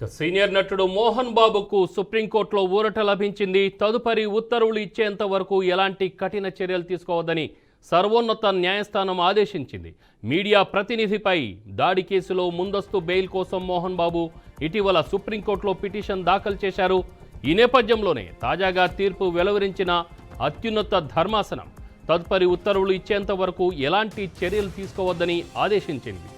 Senior నటుడు మోహన్ బాబుకు సుప్రీంకోర్టులో ఊరట లభించింది. తదుపరి ఉత్తర్వులు ఇచ్చేంత వరకు ఎలాంటి కఠిన చర్యలు తీసుకోవద్దని సర్వోన్నత న్యాయస్థానం ఆదేశించింది. మీడియా ప్రతినిధిపై దాడి కేసులో ముందస్తు బెయిల్ కోసం మోహన్ బాబు ఇటీవల సుప్రీంకోర్టులో పిటిషన్ దాఖలు చేశారు. ఈ నేపథ్యంలోనే తాజాగా తీర్పు వెలువరించిన అత్యున్నత ధర్మాసనం తదుపరి ఉత్తర్వులు ఇచ్చేంత వరకు ఎలాంటి చర్యలు తీసుకోవద్దని ఆదేశించింది.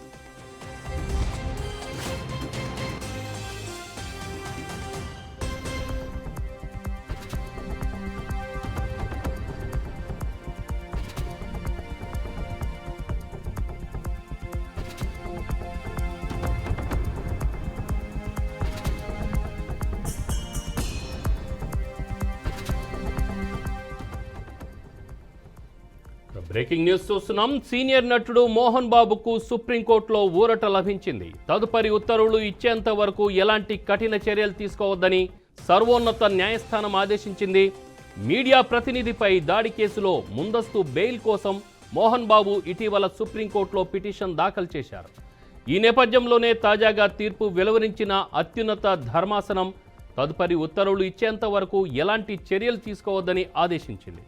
బ్రేకింగ్ న్యూస్ చూస్తున్నాం. సీనియర్ నటుడు మోహన్ బాబుకు సుప్రీంకోర్టులో ఊరట లభించింది. తదుపరి ఉత్తర్వులు ఇచ్చేంత వరకు ఎలాంటి కఠిన చర్యలు తీసుకోవద్దని సర్వోన్నత న్యాయస్థానం ఆదేశించింది. మీడియా ప్రతినిధిపై దాడి కేసులో ముందస్తు బెయిల్ కోసం మోహన్ బాబు ఇటీవల సుప్రీంకోర్టులో పిటిషన్ దాఖలు చేశారు. ఈ నేపథ్యంలోనే తాజాగా తీర్పు వెలువరించిన అత్యున్నత ధర్మాసనం తదుపరి ఉత్తర్వులు ఇచ్చేంత వరకు ఎలాంటి చర్యలు తీసుకోవద్దని ఆదేశించింది.